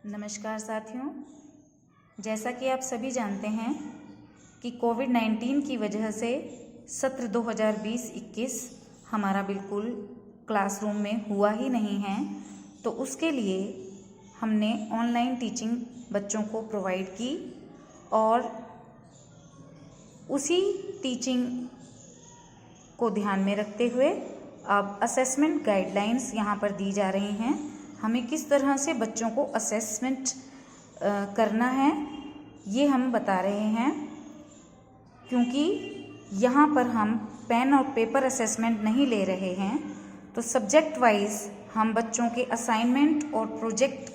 नमस्कार साथियों, जैसा कि आप सभी जानते हैं कि कोविड-19 की वजह से सत्र 2020-21 हमारा बिल्कुल क्लासरूम में हुआ ही नहीं है। तो उसके लिए हमने ऑनलाइन टीचिंग बच्चों को प्रोवाइड की और उसी टीचिंग को ध्यान में रखते हुए अब असेसमेंट गाइडलाइंस यहाँ पर दी जा रही हैं। हमें किस तरह से बच्चों को असेसमेंट करना है ये हम बता रहे हैं, क्योंकि यहाँ पर हम पेन और पेपर असेसमेंट नहीं ले रहे हैं। तो सब्जेक्ट वाइज हम बच्चों के असाइनमेंट और प्रोजेक्ट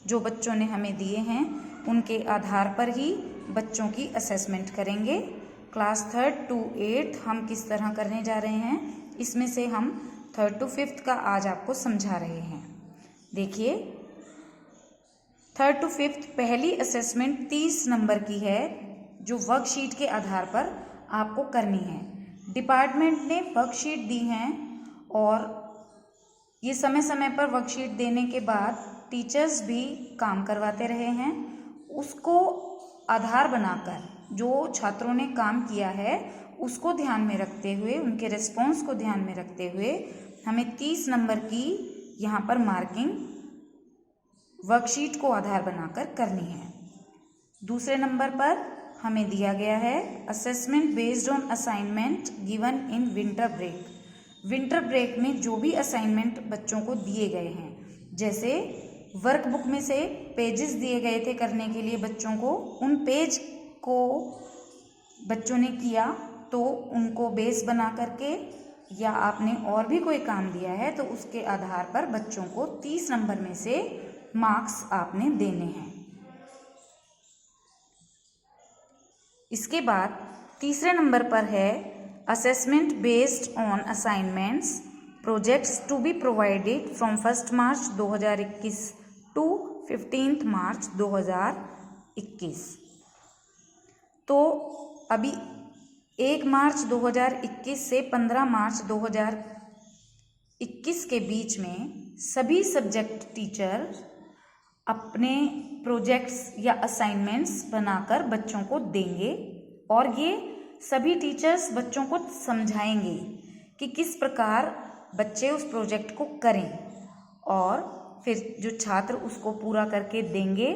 जो बच्चों ने हमें दिए हैं उनके आधार पर ही बच्चों की असेसमेंट करेंगे। क्लास 3rd to 8th हम किस तरह करने जा रहे हैं, इसमें से हम 3rd to 5th का आज आपको समझा रहे हैं। देखिए, 3rd to 5th पहली असेसमेंट 30 नंबर की है जो वर्कशीट के आधार पर आपको करनी है। डिपार्टमेंट ने वर्कशीट दी हैं और ये समय समय पर वर्कशीट देने के बाद टीचर्स भी काम करवाते रहे हैं। उसको आधार बनाकर जो छात्रों ने काम किया है उसको ध्यान में रखते हुए, उनके रिस्पॉन्स को ध्यान में रखते हुए हमें 30 नंबर की यहाँ पर मार्किंग वर्कशीट को आधार बनाकर करनी है। दूसरे नंबर पर हमें दिया गया है assessment based on assignment given in winter break. Winter break में जो भी असाइनमेंट बच्चों को दिए गए हैं, जैसे वर्कबुक में से पेजेस दिए गए थे करने के लिए बच्चों को, उन पेज को बच्चों ने किया तो उनको बेस बना करके, या आपने और भी कोई काम दिया है तो उसके आधार पर बच्चों को 30 नंबर में से मार्क्स आपने देने हैं। इसके बाद तीसरे नंबर पर है assessment based on assignments projects to be provided from 1 March 2021 to 15 March 2021। तो अभी 1 मार्च 2021 से 15 मार्च 2021 के बीच में सभी सब्जेक्ट टीचर अपने प्रोजेक्ट्स या असाइनमेंट्स बनाकर बच्चों को देंगे और ये सभी टीचर्स बच्चों को समझाएंगे कि किस प्रकार बच्चे उस प्रोजेक्ट को करें, और फिर जो छात्र उसको पूरा करके देंगे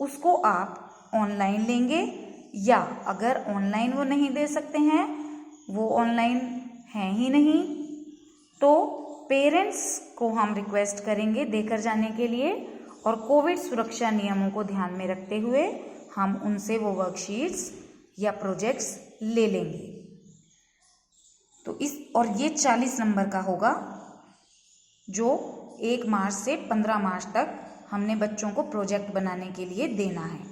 उसको आप ऑनलाइन लेंगे, या अगर ऑनलाइन वो नहीं दे सकते हैं, वो ऑनलाइन हैं ही नहीं, तो पेरेंट्स को हम रिक्वेस्ट करेंगे देकर जाने के लिए, और कोविड सुरक्षा नियमों को ध्यान में रखते हुए हम उनसे वो वर्कशीट्स या प्रोजेक्ट्स ले लेंगे। तो ये 40 नंबर का होगा जो 1 मार्च से 15 मार्च तक हमने बच्चों को प्रोजेक्ट बनाने के लिए देना है।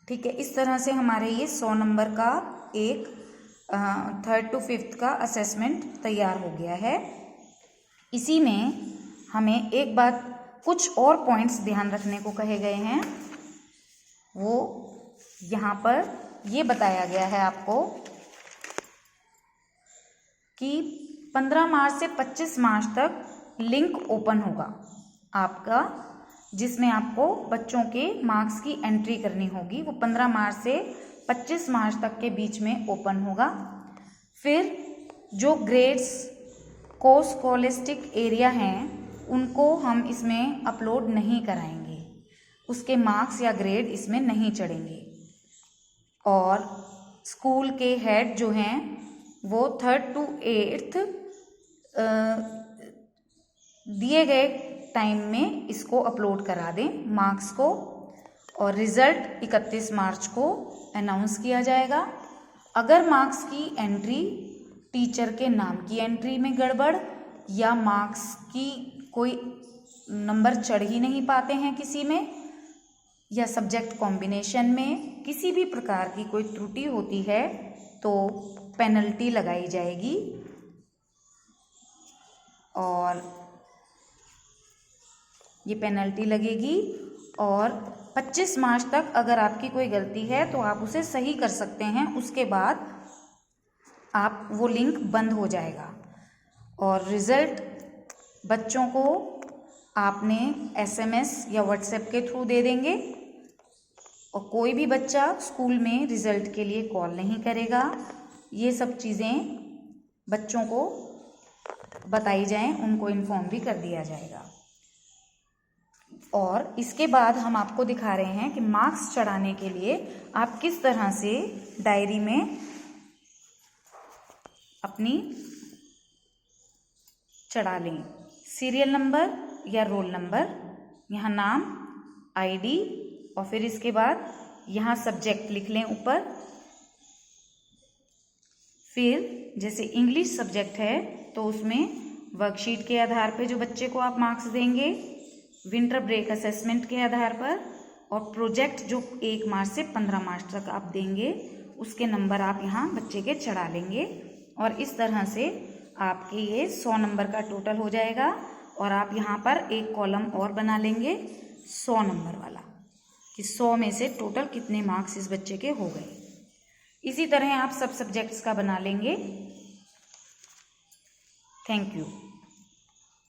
ठीक है, इस तरह से हमारे ये 100 नंबर का एक 3rd to 5th का असेसमेंट तैयार हो गया है। इसी में हमें एक बात, कुछ और पॉइंट्स ध्यान रखने को कहे गए हैं। वो यहाँ पर ये बताया गया है आपको कि 15 मार्च से 25 मार्च तक लिंक ओपन होगा आपका, जिसमें आपको बच्चों के मार्क्स की एंट्री करनी होगी। वो 15 मार्च से 25 मार्च तक के बीच में ओपन होगा। फिर जो ग्रेड्स को स्कॉलस्टिक एरिया हैं उनको हम इसमें अपलोड नहीं कराएंगे, उसके मार्क्स या ग्रेड इसमें नहीं चढ़ेंगे। और स्कूल के हेड जो हैं वो 3rd to 8th दिए गए टाइम में इसको अपलोड करा दें मार्क्स को, और रिज़ल्ट 31 मार्च को अनाउंस किया जाएगा। अगर मार्क्स की एंट्री, टीचर के नाम की एंट्री में गड़बड़, या मार्क्स की कोई नंबर चढ़ ही नहीं पाते हैं किसी में, या सब्जेक्ट कॉम्बिनेशन में किसी भी प्रकार की कोई त्रुटि होती है तो पेनल्टी लगाई जाएगी। और ये पेनल्टी लगेगी, और 25 मार्च तक अगर आपकी कोई गलती है तो आप उसे सही कर सकते हैं। उसके बाद आप वो लिंक बंद हो जाएगा, और रिज़ल्ट बच्चों को आपने SMS या व्हाट्सएप के थ्रू दे देंगे और कोई भी बच्चा स्कूल में रिज़ल्ट के लिए कॉल नहीं करेगा। ये सब चीज़ें बच्चों को बताई जाएं, उनको इन्फॉर्म भी कर दिया जाएगा। और इसके बाद हम आपको दिखा रहे हैं कि मार्क्स चढ़ाने के लिए आप किस तरह से डायरी में अपनी चढ़ा लें। सीरियल नंबर या रोल नंबर, यहाँ नाम, ID और फिर इसके बाद यहाँ सब्जेक्ट लिख लें ऊपर। फिर जैसे इंग्लिश सब्जेक्ट है तो उसमें वर्कशीट के आधार पे जो बच्चे को आप मार्क्स देंगे, विंटर ब्रेक असेसमेंट के आधार पर, और प्रोजेक्ट जो 1 मार्च से 15 मार्च तक आप देंगे उसके नंबर आप यहाँ बच्चे के चढ़ा लेंगे। और इस तरह से आपके ये 100 नंबर का टोटल हो जाएगा। और आप यहाँ पर एक कॉलम और बना लेंगे 100 नंबर वाला कि 100 में से टोटल कितने मार्क्स इस बच्चे के हो गए। इसी तरह आप सब सब्जेक्ट्स का बना लेंगे। Thank you.